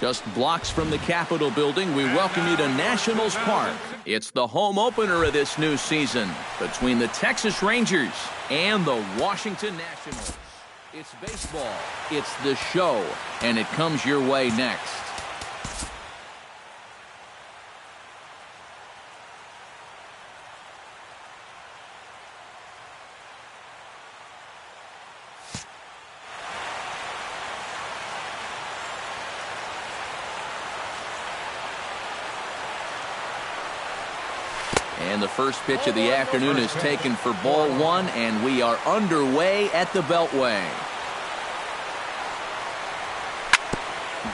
Just blocks from the Capitol building, we welcome you to Nationals Park. It's the home opener of this new season between the Texas Rangers and the Washington Nationals. It's baseball, it's the show, and it comes your way next. And the first pitch of the afternoon is taken for ball one, and we are underway at the Beltway.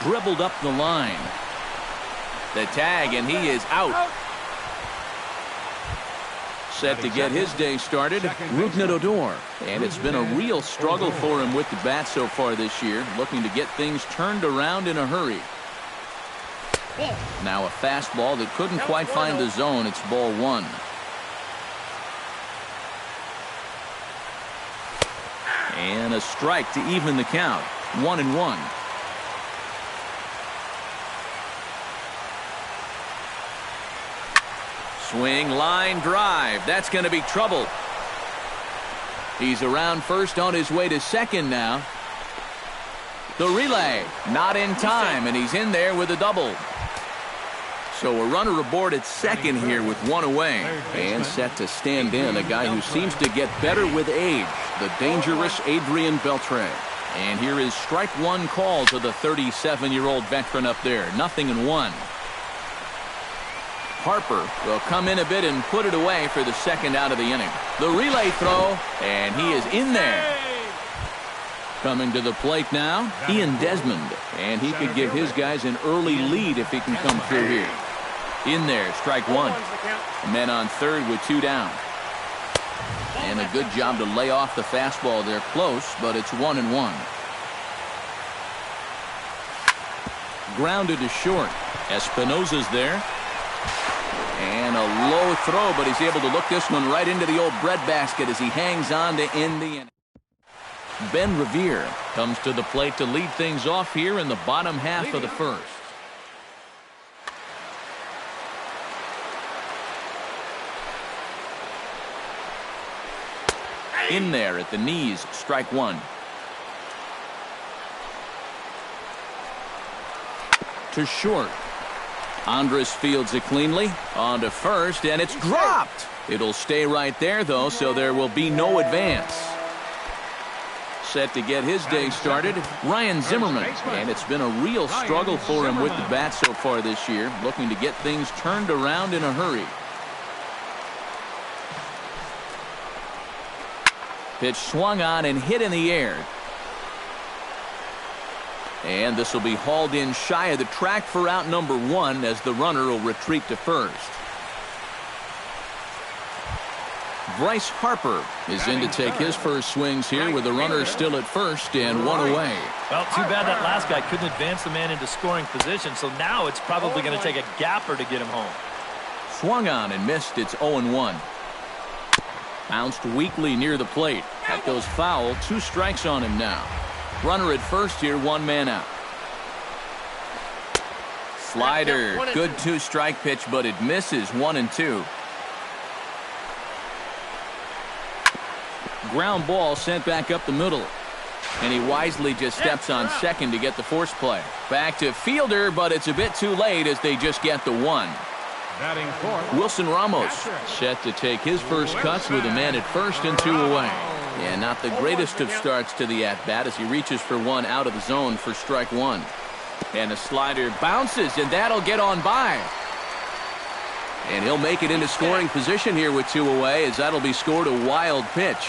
Dribbled up the line. The tag, and he is out. Set to get his day started, Rougned Odor. And it's been a real struggle for him with the bat so far this year, looking to get things turned around in a hurry. Now a fastball that couldn't quite find the zone. It's ball one. And a strike to even the count. 1-1. Swing, line, drive. That's going to be trouble. He's around first, on his way to second now. The relay, not in time, and he's in there with a double. So a runner aboard at second here with one away. And set to stand in, a guy who seems to get better with age, the dangerous Adrian Beltre. And here is strike one call to the 37-year-old veteran up there. 0-1. Harper will come in a bit and put it away for the second out of the inning. The relay throw, and he is in there. Coming to the plate now, Ian Desmond. And he could give his guys an early lead if he can come through here. In there, strike one. Men on third with two down. And a good job to lay off the fastball. They're close, but it's 1-1. Grounded to short. Espinosa's there. And a low throw, but he's able to look this one right into the old breadbasket as he hangs on to end the inning. Ben Revere comes to the plate to lead things off here in the bottom half of the first. In there at the knees, strike one. To short. Andres fields it cleanly. On to first, and it's dropped. It'll stay right there, though, so there will be no advance. Set to get his day started, Ryan Zimmerman. And it's been a real struggle for him with the bat so far this year, looking to get things turned around in a hurry. Pitch swung on and hit in the air. And this will be hauled in shy of the track for out number one as the runner will retreat to first. Bryce Harper is in to take his first swings here with the runner still at first and one away. Well, too bad that last guy couldn't advance the man into scoring position, so now it's probably going to take a gapper to get him home. Swung on and missed. It's 0-1. Bounced weakly near the plate. That goes foul. 2 strikes on him now. Runner at first here, 1 man out. Slider, good 2-strike pitch, but it misses. 1-2. Ground ball sent back up the middle. And he wisely just steps on second to get the force play. Back to fielder, but it's a bit too late as they just get the 1. Wilson Ramos set to take his first cuts with a man at first and 2 away. And not the greatest of starts to the at-bat as he reaches for 1 out of the zone for strike 1. And the slider bounces, and that'll get on by. And he'll make it into scoring position here with 2 away as that'll be scored a wild pitch.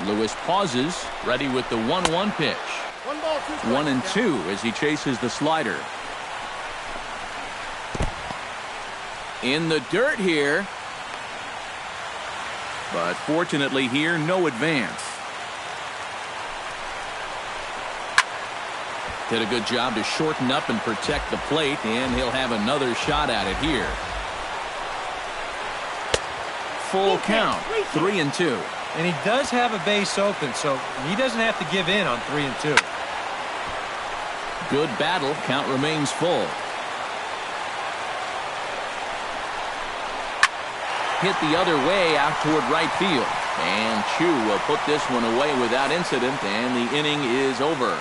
Lewis pauses, ready with the 1-1 pitch. 1-2 as he chases the slider. In the dirt here. But fortunately here, no advance. Did a good job to shorten up and protect the plate, and he'll have another shot at it here. Full count, 3-2. And he does have a base open, so he doesn't have to give in on 3-2. Good battle. Count remains full. Hit the other way out toward right field. And Chu will put this one away without incident, and the inning is over.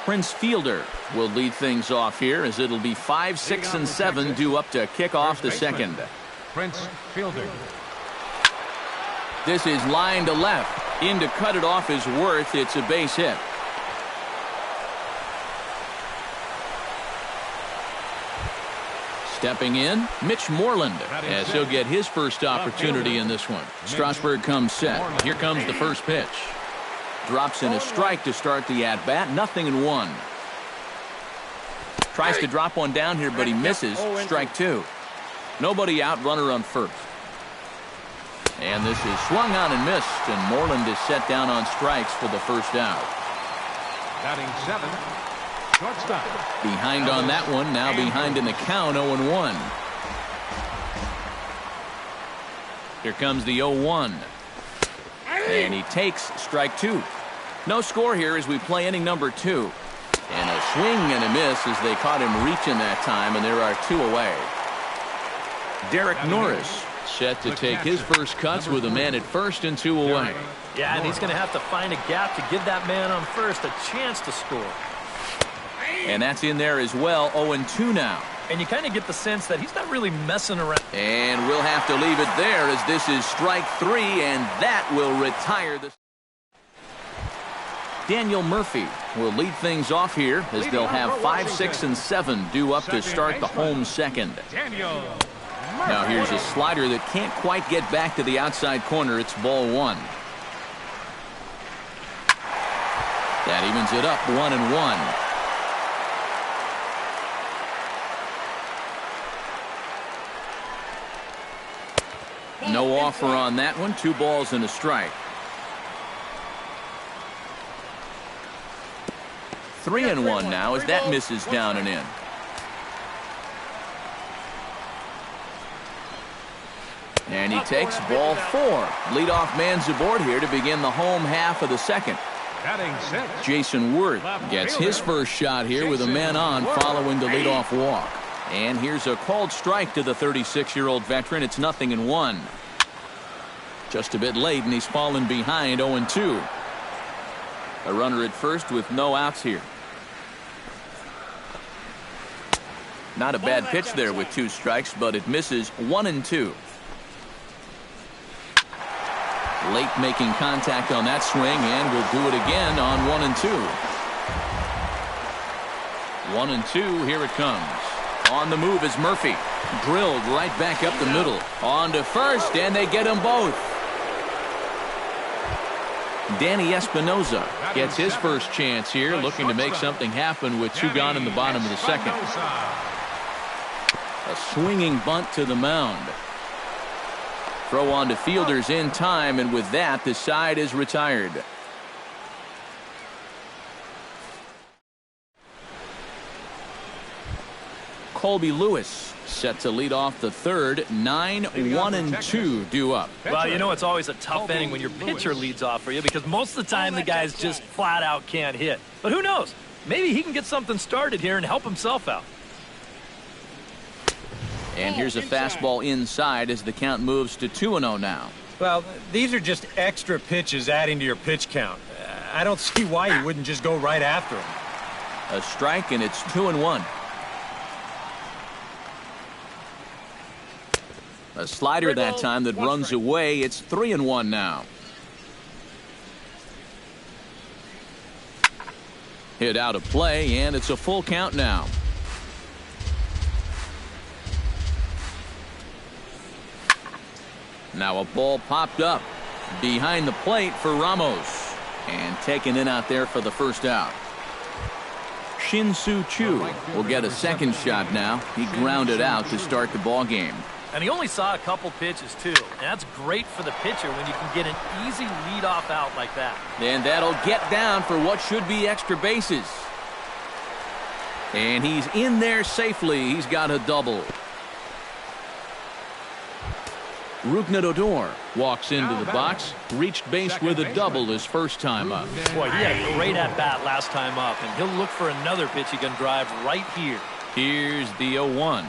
Prince Fielder will lead things off here as it'll be 5, 6, and 7 due up to kick off the second. Prince Fielder. This is line to left. In to cut it off is Worth. It's a base hit. Stepping in, Mitch Moreland, as he'll get his first opportunity in this one. Strasburg comes set. Here comes the first pitch. Drops in a strike to start the at-bat. 0-1. Tries to drop one down here, but he misses. Strike 2. Nobody out, runner on first. And this is swung on and missed, and Moreland is set down on strikes for the first out. Batting 7. Shortstop. Behind on that one, now behind in the count, 0-1. Here comes the 0-1. And he takes strike 2. No score here as we play inning number 2. And a swing and a miss as they caught him reaching that time, and there are 2 away. Derek Norris set to take his first cuts with a man at first and 2 away. Yeah, and he's going to have to find a gap to give that man on first a chance to score. And that's in there as well. 0-2 now. And you kind of get the sense that he's not really messing around. And we'll have to leave it there as this is strike 3, and that will retire the... Daniel Murphy will lead things off here as they'll have 5, 6, and 7 due up to start the home second. Now here's a slider that can't quite get back to the outside corner. It's ball 1. That evens it up 1-1. No offer on that one. 2 balls and a strike. 3-1 now as that misses down and in. And he takes ball 4. Leadoff man's aboard here to begin the home half of the second. Jason Worth gets his first shot here with a man on following the leadoff walk. And here's a called strike to the 36-year-old veteran. It's 0-1. Just a bit late, and he's fallen behind 0-2. A runner at first with no outs here. Not a bad pitch there with 2 strikes, but it misses 1-2. Late making contact on that swing, and will do it again on 1-2. 1-2, here it comes. On the move is Murphy. Drilled right back up the middle. On to first, and they get them both. Danny Espinoza gets his first chance here, looking to make something happen with 2 gone in the bottom of the second. A swinging bunt to the mound. Throw on to fielders in time, and with that, the side is retired. Colby Lewis set to lead off the third. 9, 1, and 2 due up. Well, you know it's always a tough inning when your pitcher leads off for you because most of the time the guys just flat out can't hit. But who knows? Maybe he can get something started here and help himself out. And here's a fastball inside as the count moves to 2-0 now. Well, these are just extra pitches adding to your pitch count. I don't see why you wouldn't just go right after them. A strike, and it's 2-1. A slider that time that runs away. It's 3-1 now. Hit out of play, and it's a full count now. Now a ball popped up behind the plate for Ramos, and taken in out there for the first out. Shin-Soo Choo will get a second shot now. He grounded out to start the ball game. And he only saw a couple pitches, too. And that's great for the pitcher when you can get an easy leadoff out like that. And that'll get down for what should be extra bases. And he's in there safely. He's got a double. Odor walks into the box, reached base with a double his first time up. Boy, he had a great at-bat last time up, and he'll look for another pitch he can drive right here. Here's the 0-1.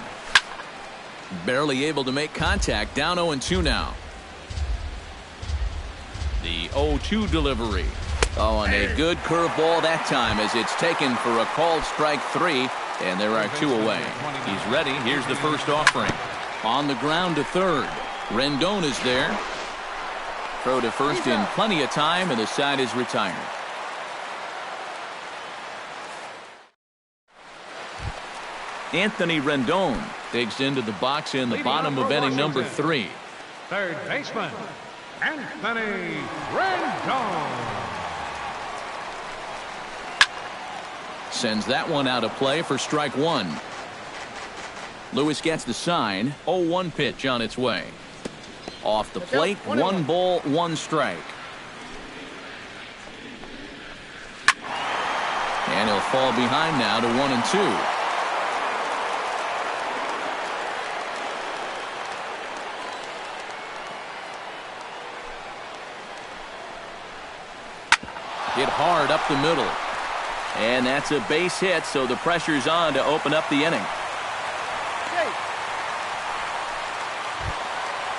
Barely able to make contact, down 0-2 now. The 0-2 delivery. Oh, and a good curveball that time as it's taken for a called strike 3, and there are 2 away. He's ready. Here's the first offering. On the ground to third. Rendon is there. Throw to first in plenty of time, and the side is retired. Anthony Rendon digs into the box in the bottom of inning number 3. Third baseman, Anthony Rendon. Sends that one out of play for strike 1. Lewis gets the sign. 0-1 pitch on its way. Off the plate, 1 ball, 1 strike. And he'll fall behind now to 1-2. Hit hard up the middle. And that's a base hit, so the pressure's on to open up the inning.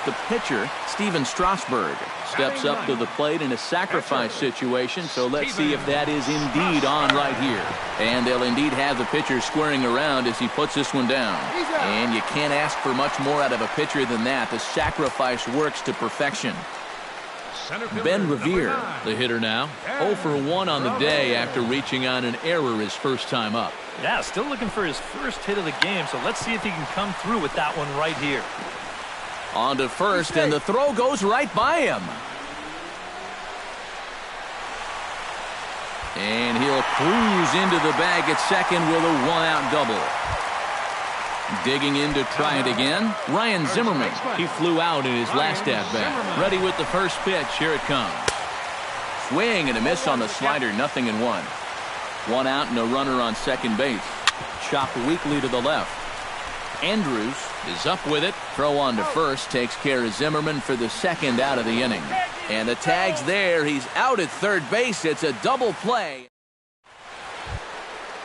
The pitcher, Steven Strasburg, steps up to the plate in a sacrifice situation, so let's see if that is indeed on right here. And they'll indeed have the pitcher squaring around as he puts this one down. And you can't ask for much more out of a pitcher than that. The sacrifice works to perfection. Ben Revere, the hitter now, 0 for 1 on the day after reaching on an error his first time up. Yeah, still looking for his first hit of the game, so let's see if he can come through with that one right here. On to first, and the throw goes right by him. And he'll cruise into the bag at second with a 1-out double. Digging in to try it again, Ryan Zimmerman. He flew out in his last at-bat. Ready with the first pitch. Here it comes. Swing and a miss on the slider. 0-1. 1 out and a runner on second base. Chopped weakly to the left. Andrews is up with it. Throw on to first. Takes care of Zimmerman for the second out of the inning. And the tag's there. He's out at third base. It's a double play.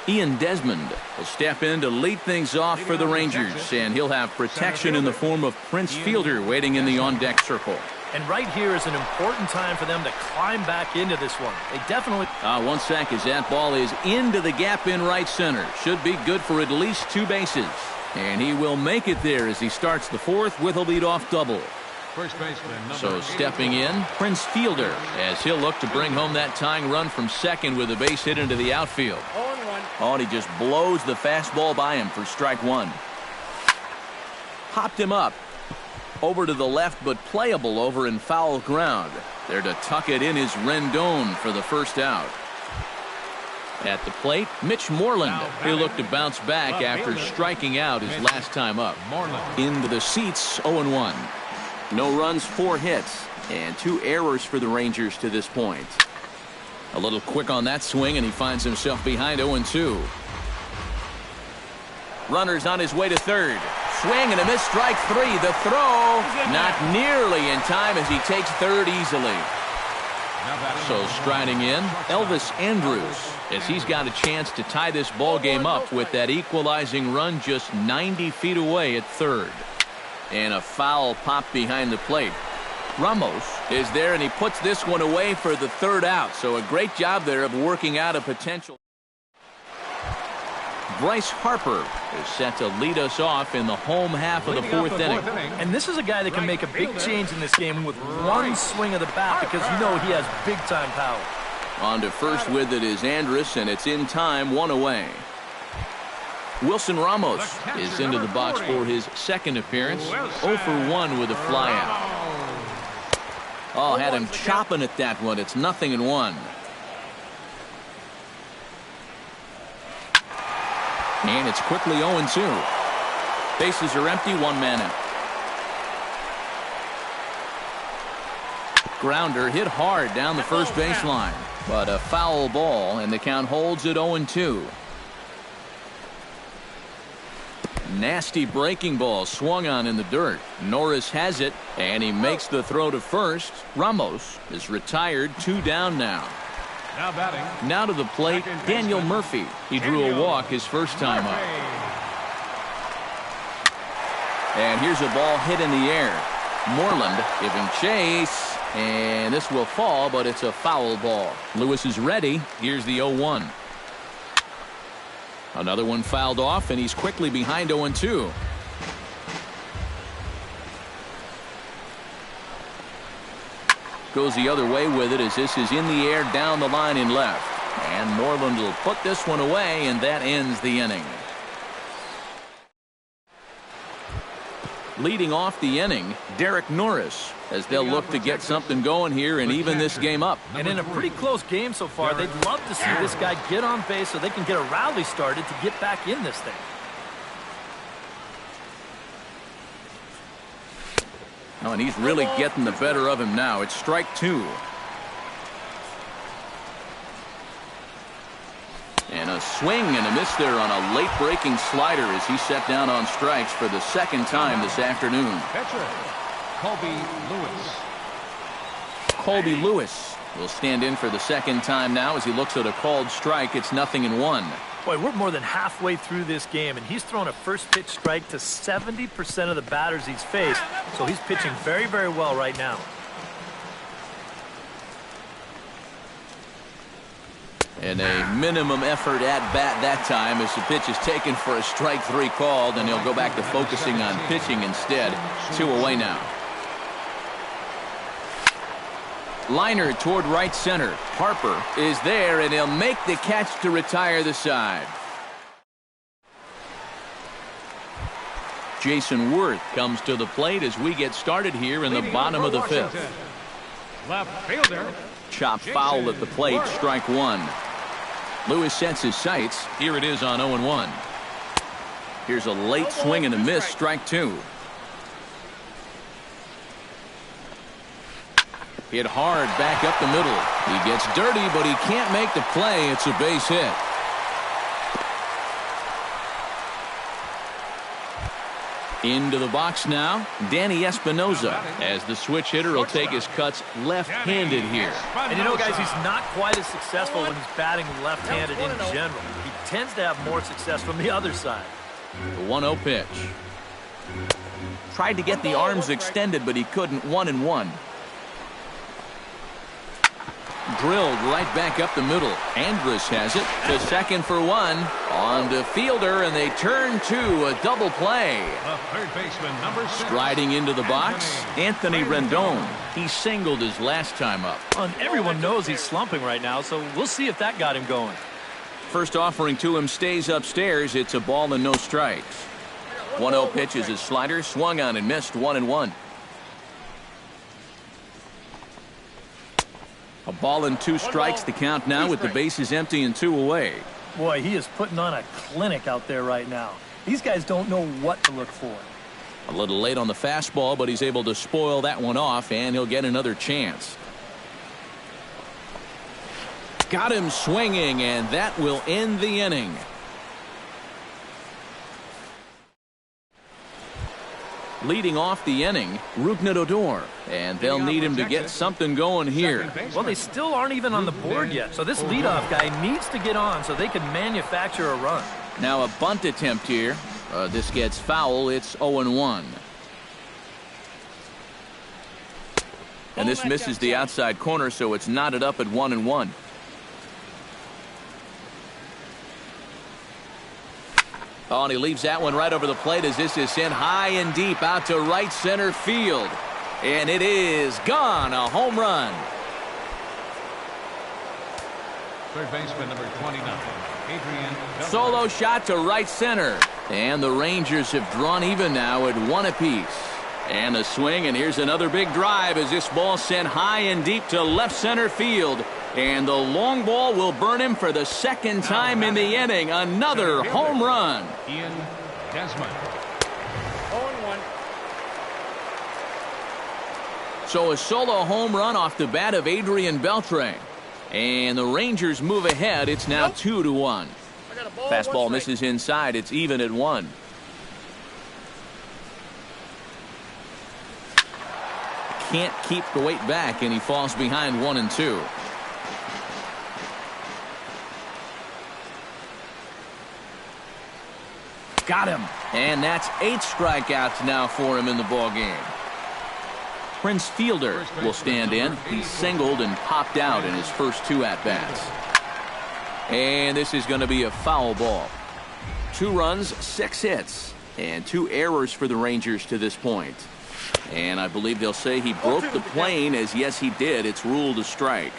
Ian Desmond will step in to lead things off for the Rangers, and he'll have protection in the form of Prince Fielder waiting in the on-deck circle. And right here is an important time for them to climb back into this one. They definitely... 1 sec as that ball is into the gap in right center. Should be good for at least 2 bases. And he will make it there as he starts the 4th with a leadoff double. First baseman, so stepping in, Prince Fielder, as he'll look to bring home that tying run from second with a base hit into the outfield. Oh, and he just blows the fastball by him for strike 1. Popped him up. Over to the left, but playable over in foul ground. There to tuck it in is Rendon for the first out. At the plate, Mitch Moreland. He'll look to bounce back after striking out his last time up. Into the seats, 0-1. No runs, 4 hits, and 2 errors for the Rangers to this point. A little quick on that swing, and he finds himself behind 0-2. Runner's on his way to third. Swing and a miss, strike 3. The throw not nearly in time as he takes third easily. So striding in, Elvis Andrews, as he's got a chance to tie this ball game up with that equalizing run just 90 feet away at third. And a foul pop behind the plate. Ramos is there, and he puts this one away for the 3rd out. So a great job there of working out a potential. Bryce Harper is set to lead us off in the home half of the 4th inning. And this is a guy that can make a big change in this game with one swing of the bat, because you know he has big-time power. On to first with it is Andrus, and it's in time, 1 away. Wilson Ramos is into the box for his 2nd appearance. 0 for 1 with a flyout. Oh, had him chopping at that one. It's 0-1. And it's quickly 0-2. Bases are empty, 1 man out. Grounder hit hard down the first baseline, but a foul ball, and the count holds at 0-2. Nasty breaking ball swung on in the dirt. Norris has it, and he makes the throw to first. Ramos is retired, 2 down now. Now batting. Now to the plate, Daniel Murphy. He drew a walk his first time up. And here's a ball hit in the air. Moreland giving chase, and this will fall, but it's a foul ball. Lewis is ready. Here's the 0-1. Another one fouled off, and he's quickly behind 0-2. Goes the other way with it as this is in the air down the line in left. And Moreland will put this one away, and that ends the inning. Leading off the inning, Derek Norris, as they'll look to get something going here and even this game up. And in a pretty close game so far, they'd love to see this guy get on base so they can get a rally started to get back in this thing. Oh, and he's really getting the better of him now. It's strike 2. And a swing and a miss there on a late breaking slider as he set down on strikes for the second time this afternoon. Catcher, Colby Lewis. Colby Lewis will stand in for the second time now as he looks at a called strike. It's 0-1. Boy, we're more than halfway through this game, and he's thrown a first pitch strike to 70% of the batters he's faced, so he's pitching very, very well right now. And a minimum effort at bat that time as the pitch is taken for a strike 3 called, and he'll go back to focusing on pitching instead. 2 away now. Liner toward right center. Harper is there, and he'll make the catch to retire the side. Jason Worth comes to the plate as we get started here in the bottom of the 5th. Left fielder. Chop foul at the plate, strike 1. Lewis sets his sights. Here it is on 0-1. Here's a late swing and a miss, strike 2. Hit hard back up the middle. He gets dirty, but he can't make the play. It's a base hit. Into the box now, Danny Espinoza, as the switch hitter will take his cuts left-handed here. And you know, guys, he's not quite as successful when he's batting left-handed in general. He tends to have more success from the other side. The 1-0 pitch. Tried to get the arms extended, but he couldn't. 1-1. Drilled right back up the middle. Andrus has it to second for 1. On to Fielder, and they turn to a double play. The third baseman, number 6. Striding into the box, Anthony Rendon. He singled his last time up. And everyone knows he's slumping right now, so we'll see if that got him going. First offering to him stays upstairs. It's a ball and no strikes. 1-0 pitch is his slider, swung on and missed. 1-1. A ball and 2 strikes the count now with the bases empty and 2 away. Boy, he is putting on a clinic out there right now. These guys don't know what to look for. A little late on the fastball, but he's able to spoil that one off, and he'll get another chance. Got him swinging, and that will end the inning. Leading off the inning, Rougned Odor, and they'll need him to get something going here. Well, they still aren't even on the board yet, so this leadoff guy needs to get on so they can manufacture a run. Now a bunt attempt here. This gets foul. It's 0-1. And this misses the outside corner, so it's knotted up at 1-1. Oh, and he leaves that one right over the plate as this is sent high and deep out to right center field. And it is gone. A home run. Third baseman, number 29, Adrian. Solo shot to right center. And the Rangers have drawn even now at 1 apiece. And a swing, and here's another big drive as this ball sent high and deep to left center field. And the long ball will burn him for the second time in the inning. Another home run. Ian Desmond. 0-1. So a solo home run off the bat of Adrian Beltre. And the Rangers move ahead. It's now 2-1. Fastball misses inside. It's even at 1. can't keep the weight back, and he falls behind 1-2. Got him. And that's 8 strikeouts now for him in the ball game. Prince Fielder will stand in. He singled and popped out in his first 2 at-bats. And this is going to be a foul ball. 2 runs, 6 hits, and 2 errors for the Rangers to this point. And I believe they'll say he broke the plane, as yes he did. It's ruled a strike.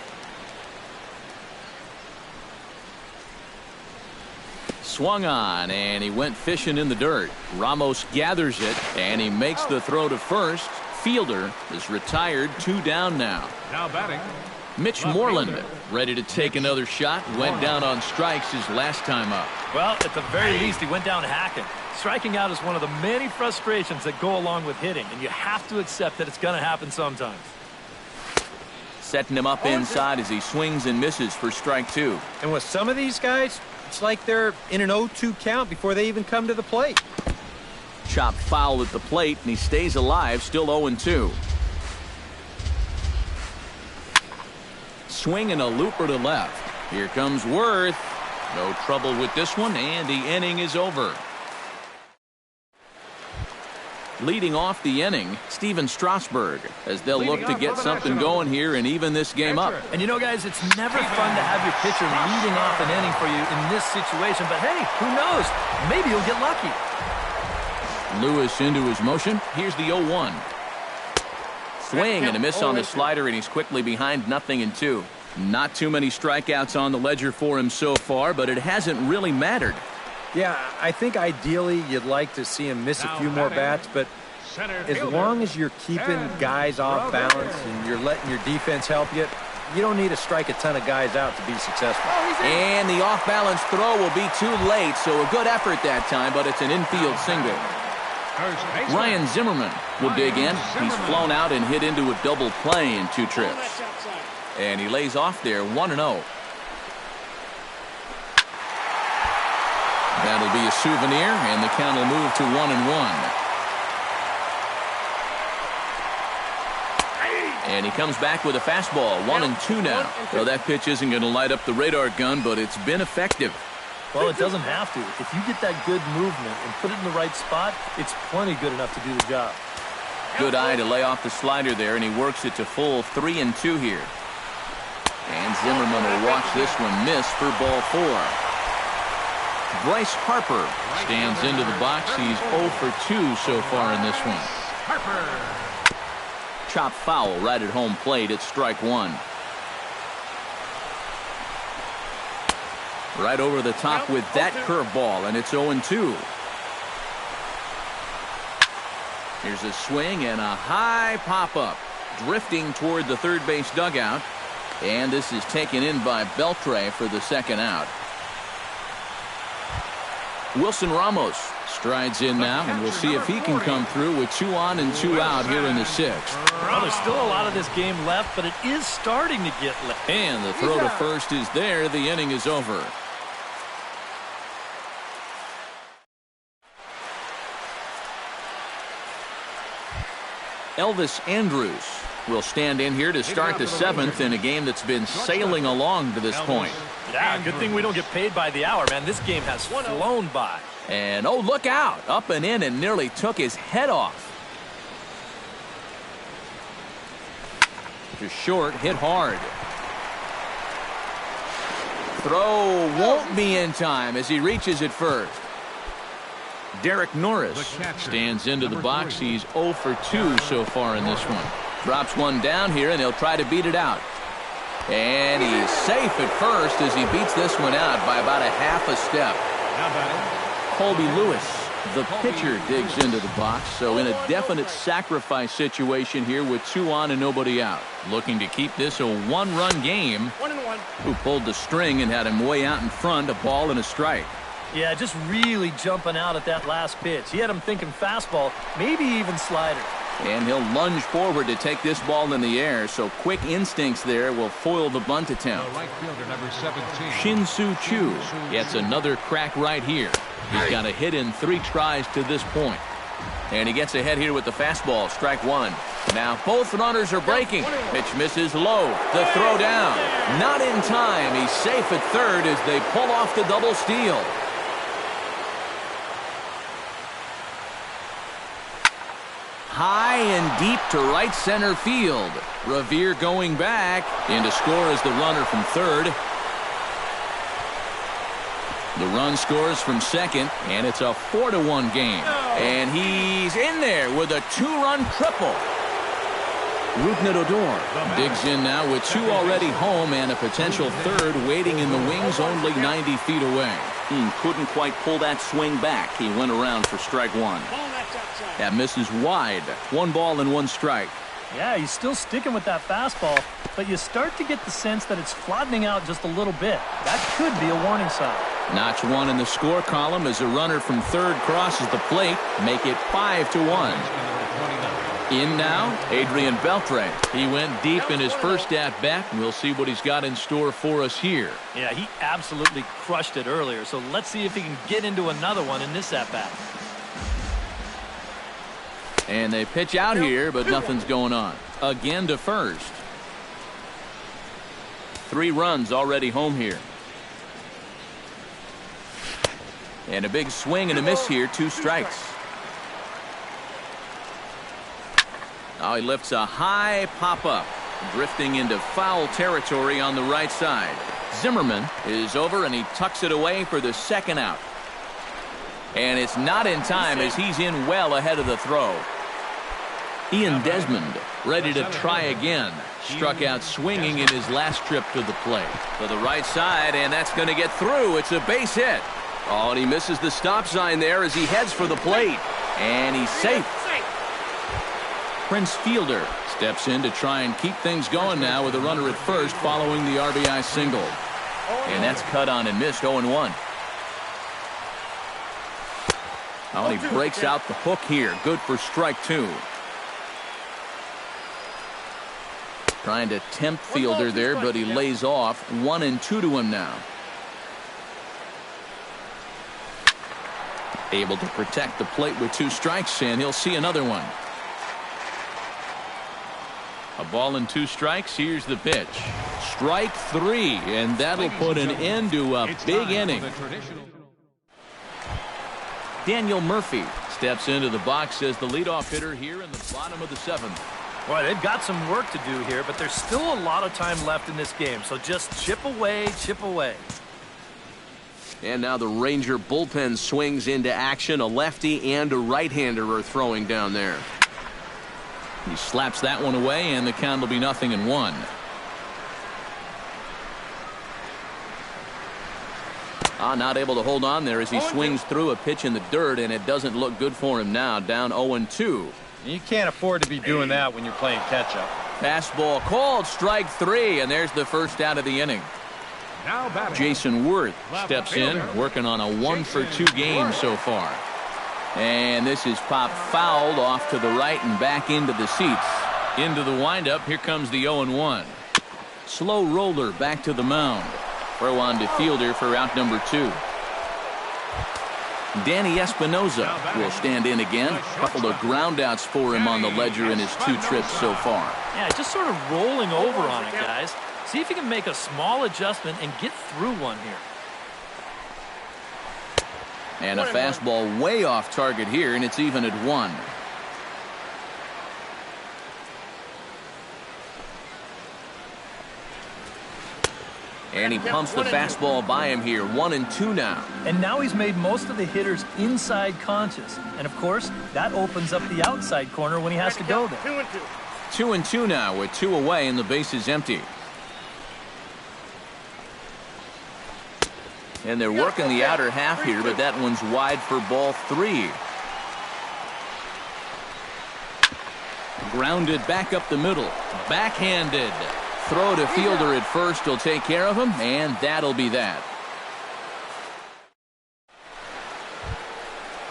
Swung on, and he went fishing in the dirt. Ramos gathers it, and he makes the throw to first. Fielder is retired, 2 down now. Now batting, Mitch Moreland ready to take another shot. Went down on strikes his last time up. Well, at the very least, he went down hacking. Striking out is one of the many frustrations that go along with hitting, and you have to accept that it's going to happen sometimes. Setting him up inside as he swings and misses for strike 2. And with some of these guys, it's like they're in an 0-2 count before they even come to the plate. Chopped foul at the plate, and he stays alive, still 0-2. Swing and a looper to left. Here comes Worth. No trouble with this one, and the inning is over. Leading off the inning, Steven Strasburg, as they'll look to get something going here and even this game up. And you know, guys, it's never fun to have your pitcher leading off an inning for you in this situation. But hey, who knows? Maybe you'll get lucky. Lewis into his motion. Here's the 0-1. Swing and a miss on the slider, and he's quickly behind 0-2. Not too many strikeouts on the ledger for him so far, but it hasn't really mattered. Yeah, I think ideally you'd like to see him miss a few more bats, but as long as you're keeping guys off balance and you're letting your defense help you, you don't need to strike a ton of guys out to be successful. And the off-balance throw will be too late, so a good effort that time, but it's an infield single. Ryan Zimmerman will dig in. He's flown out and hit into a double play in 2 trips. And he lays off there, 1-0. That'll be a souvenir, and the count will move to 1-1. And he comes back with a fastball, 1-2 now. Well, that pitch isn't going to light up the radar gun, but it's been effective. Well, it doesn't have to. If you get that good movement and put it in the right spot, it's plenty good enough to do the job. Good eye to lay off the slider there, and he works it to full 3-2 here. And Zimmerman will watch this one miss for ball 4. Bryce Harper stands into the box. He's 0 for 2 so far in this one. Chop foul right at home plate. It's strike 1. Right over the top with that curveball, and it's 0-2. Here's a swing and a high pop-up, drifting toward the third base dugout. And this is taken in by Beltre for the second out. Wilson Ramos strides in now, and we'll see if he can come through with 2 on and 2 out here in the 6th. Well, there's still a lot of this game left, but it is starting to get left. And the throw to first is there. The inning is over. Elvis Andrus will stand in here to start the 7th in a game that's been sailing along to this point. Yeah, good thing we don't get paid by the hour, man. This game has flown by. And, oh, look out. Up and in and nearly took his head off. Just short, hit hard. Throw won't be in time as he reaches it first. Derek Norris stands into the box. He's 0 for 2 so far in this one. Drops one down here, and he'll try to beat it out. And he's safe at first as he beats this one out by about a half a step. Colby Lewis, the pitcher, digs into the box. So in a definite sacrifice situation here with 2 on and nobody out. Looking to keep this a 1-run game. 1-1. Who pulled the string and had him way out in front, a ball and a strike. Yeah, just really jumping out at that last pitch. He had him thinking fastball, maybe even slider. And he'll lunge forward to take this ball in the air, so quick instincts there will foil the bunt attempt. right fielder, number 17. Shin-Soo Choo gets another crack right here. He's got a hit in 3 tries to this point. And he gets ahead here with the fastball, strike 1. Now both runners are breaking. Pitch misses low. The throw down. Not in time. He's safe at third as they pull off the double steal. High and deep to right center field. Revere going back. In to score is the runner from third. The run scores from second, and it's a 4-1 game. And he's in there with a 2-run triple. Odor digs in now with 2 already home and a potential third waiting in the wings only 90 feet away. Couldn't quite pull that swing back. He went around for strike 1. That misses wide. 1 ball and 1 strike. Yeah, he's still sticking with that fastball, but you start to get the sense that it's flattening out just a little bit. That could be a warning sign. Notch 1 in the score column as a runner from third crosses the plate. Make it 5-1. In now, Adrian Beltre. He went deep in his first at-bat, and we'll see what he's got in store for us here. Yeah, he absolutely crushed it earlier, so let's see if he can get into another one in this at-bat. And they pitch out here, but nothing's going on. Again to first. 3 runs already home here. And a big swing and a miss here. 2 strikes. Now he lifts a high pop-up, drifting into foul territory on the right side. Zimmerman is over, and he tucks it away for the second out. And it's not in time as he's in well ahead of the throw. Ian Desmond ready to try again. Struck out swinging in his last trip to the plate. To the right side, and that's going to get through. It's a base hit. Oh, and he misses the stop sign there as he heads for the plate. And he's safe. Prince Fielder steps in to try and keep things going now with a runner at first following the RBI single. And that's cut on and missed. 0-1. Oh, and he breaks out the hook here. Good for strike 2. Trying to tempt Fielder there, but he lays off. 1-2 to him now. Able to protect the plate with 2 strikes, and he'll see another one. A ball and 2 strikes. Here's the pitch. Strike 3, and that'll put an end to a big inning. Daniel Murphy steps into the box as the leadoff hitter here in the bottom of the 7th. Boy, they've got some work to do here, but there's still a lot of time left in this game, so just chip away, chip away. And now the Ranger bullpen swings into action. A lefty and a right-hander are throwing down there. He slaps that one away, and the count will be 0-1. Not able to hold on there as he swings through a pitch in the dirt, and it doesn't look good for him now. Down 0-2. You can't afford to be doing that when you're playing catch-up. Fastball called, strike 3, and there's the first out of the inning. Jason Worth steps in, working on a 1-for-2 game so far. And this is popped fouled off to the right and back into the seats. Into the windup, here comes the 0-1. Slow roller back to the mound. Throw on to Fielder for out number 2. Danny Espinoza will stand in again. A couple of groundouts for him on the ledger in his 2 trips so far. Yeah, just sort of rolling over on it, guys. See if you can make a small adjustment and get through one here. And a fastball way off target here, and it's even at 1. And he pumps the fastball by him here. 1-2 now. And now he's made most of the hitters inside conscious. And, of course, that opens up the outside corner when he has to go there. 2-2 now with 2 away and the base is empty. And they're working the outer half here, but that one's wide for ball 3. Grounded back up the middle. Backhanded. Throw to Fielder at first will take care of him, and that'll be that.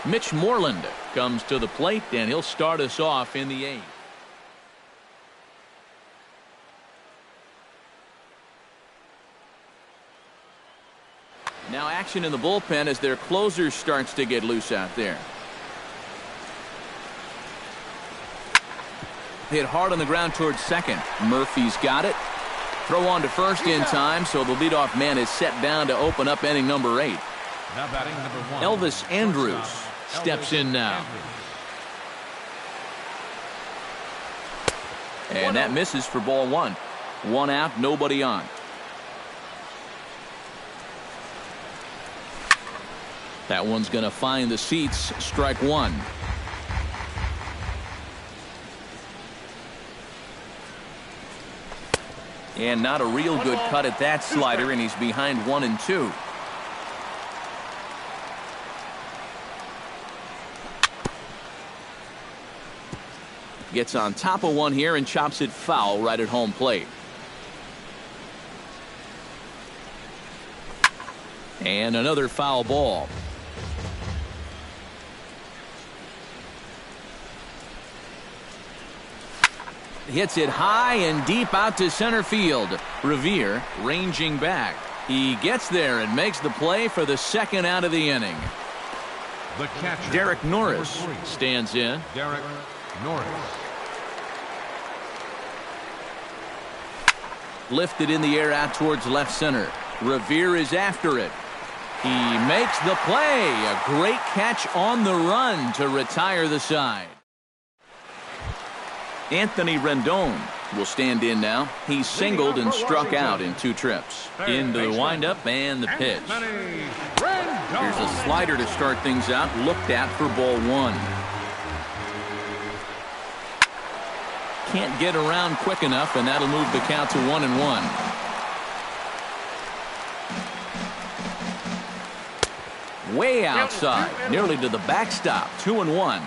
Mitch Moreland comes to the plate, and he'll start us off in the 8th. Now action in the bullpen as their closer starts to get loose out there. Hit hard on the ground towards second. Murphy's got it. Throw on to first in time, so the leadoff man is set down to open up inning number 8. Now batting number 1. Elvis Andrus steps in now. And that misses for ball 1. 1 out, nobody on. That one's going to find the seats. Strike 1. And not a real good cut at that slider, and he's behind 1-2. Gets on top of one here and chops it foul right at home plate. And another foul ball. Hits it high and deep out to center field. Revere ranging back. He gets there and makes the play for the second out of the inning. The catcher, Derek Norris stands in. Derek Norris. Lifted in the air out towards left center. Revere is after it. He makes the play. A great catch on the run to retire the side. Anthony Rendon will stand in now. He's singled and struck out in 2 trips. Into the windup and the pitch. Here's a slider to start things out. Looked at for ball 1. Can't get around quick enough, and that'll move the count to 1-1. Way outside, nearly to the backstop. 2-1.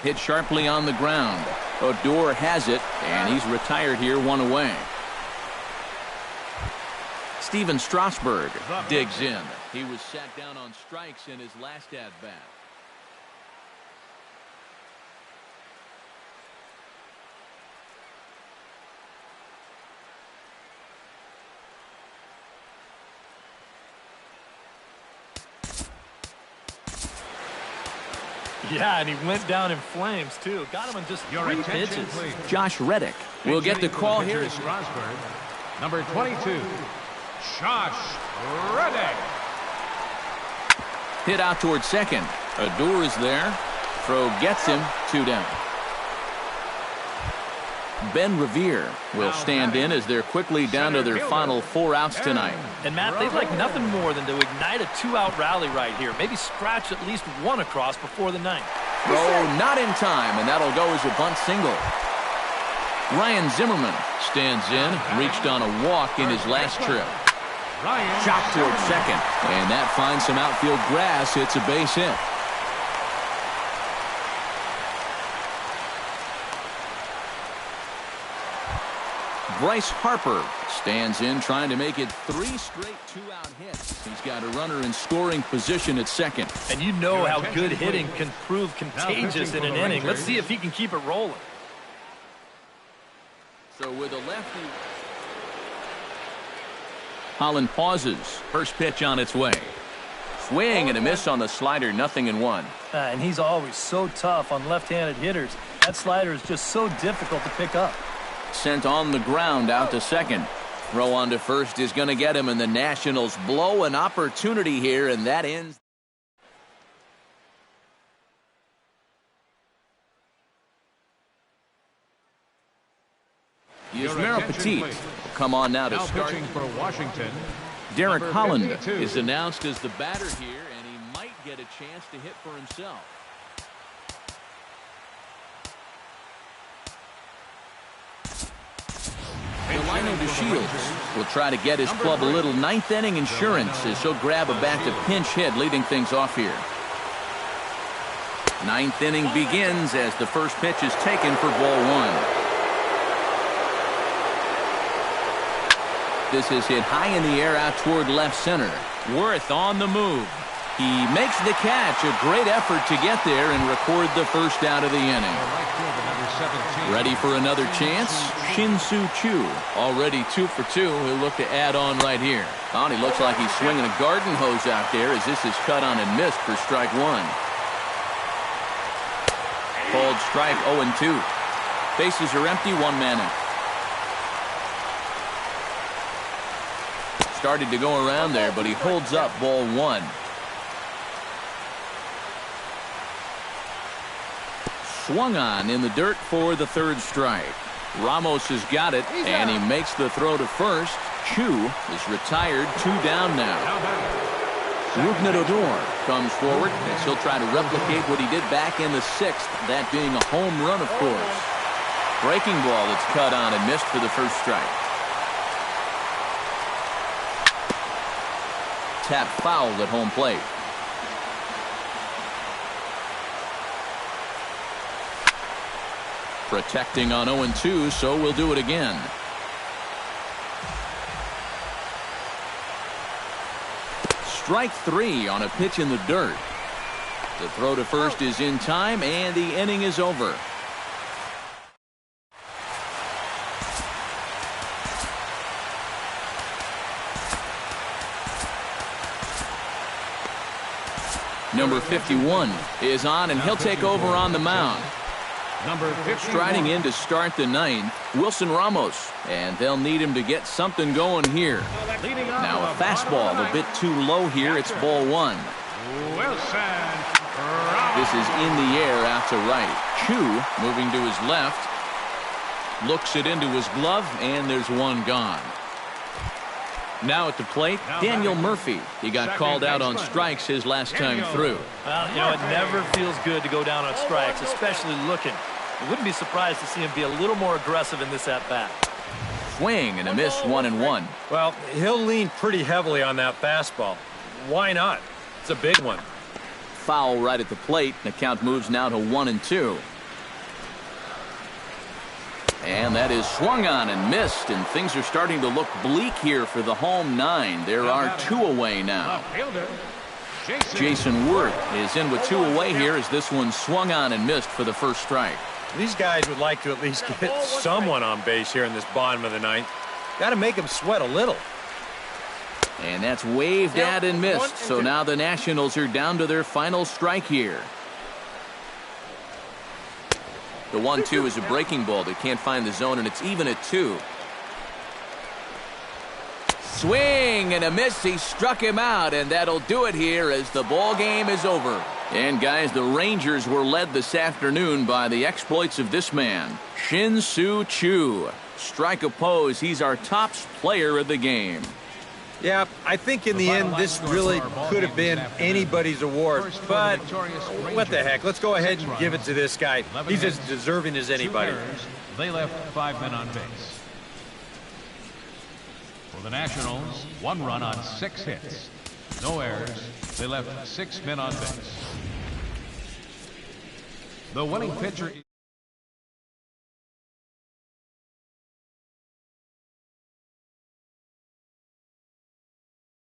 Hit sharply on the ground. Odor has it, and he's retired here, 1 away. Steven Strasburg digs in. He was sat down on strikes in his last at-bat. Yeah, and he went down in flames, too. Got him in just 3 pitches. Please. Josh Reddick will get the call here. Strasburg. Number 22, Josh Reddick. Hit out towards second. Odor is there. Throw gets him. 2 down. Ben Revere will stand in as they're quickly down to their final 4 outs tonight. And, Matt, they'd like nothing more than to ignite a 2-out rally right here. Maybe scratch at least 1 across before the 9th. Throw not in time, and that'll go as a bunt single. Ryan Zimmerman stands in. Reached on a walk in his last trip. Shot towards second, and that finds some outfield grass. It's a base hit. Bryce Harper stands in, trying to make it 3 straight 2-out hits. He's got a runner in scoring position at second. And you know how good hitting can prove contagious in an inning. Let's see if he can keep it rolling. So with a lefty, Holland pauses. First pitch on its way. Swing and a miss on the slider, 0-1. And he's always so tough on left-handed hitters. That slider is just so difficult to pick up. Sent on the ground out to second. Throw on to first is going to get him, and the Nationals blow an opportunity here, and that ends. Yusmeiro Petit will come on now to start. Pitching for Washington, Derek number Holland 52. is announced as the batter here, and he might get a chance to hit for himself. Delino DeShields will try to get his club a little 9th inning insurance as he'll grab a bat to pinch hit, leading things off here. 9th inning begins as the first pitch is taken for ball 1. This is hit high in the air out toward left center. Worth on the move. He makes the catch. A great effort to get there and record the first out of the inning. Ready for another chance? Shin-Soo Choo, already 2 for 2. He'll look to add on right here. Oh, he looks like he's swinging a garden hose out there as this is cut on and missed for strike 1. Called strike 0-2. Bases are empty, 1 man out. Started to go around there, but he holds up ball 1. Swung on in the dirt for the 3rd strike. Ramos has got it, and he makes the throw to first. Chu is retired, 2 down now. Odor comes forward as he'll try to replicate what he did back in the 6th, that being a home run, of course. Breaking ball that's cut on and missed for the 1st strike. Tap foul at home plate. Protecting on 0-2, so we'll do it again. Strike 3 on a pitch in the dirt. The throw to first is in time, and the inning is over. Number 51 is on, and he'll take over on the mound. Number 51. Striding in to start the 9th, Wilson Ramos, and they'll need him to get something going here. Now a fastball a bit too low here. It's ball 1. Wilson This is in the air out to right. Chu moving to his left. Looks it into his glove, and there's 1 gone. Now at the plate, Daniel Murphy. He got called out on strikes his last time through. Well, you know, it never feels good to go down on strikes, especially looking. You wouldn't be surprised to see him be a little more aggressive in this at-bat. Swing and a miss, 1-1. Well, he'll lean pretty heavily on that fastball. Why not? It's a big one. Foul right at the plate. The count moves now to 1-2. And that is swung on and missed, and things are starting to look bleak here for the home 9. There are 2 away now. Jason Worth is in with 2 away here as this one swung on and missed for the 1st strike. These guys would like to at least get someone on base here in this bottom of the 9th. Got to make them sweat a little. And that's waved at and missed, so now the Nationals are down to their final strike here. The 1-2 is a breaking ball that can't find the zone, and it's even at 2. Swing and a miss. He struck him out, and that'll do it here as the ball game is over. And guys, the Rangers were led this afternoon by the exploits of this man, Shin-Soo Choo. Strike oppose. He's our top player of the game. Yeah, I think in the end this really could have been anybody's award, but what the heck, let's go ahead and give it to this guy. He's as deserving as anybody. They left 5 men on base. For the Nationals, 1 run on 6 hits. No errors. They left 6 men on base. The winning pitcher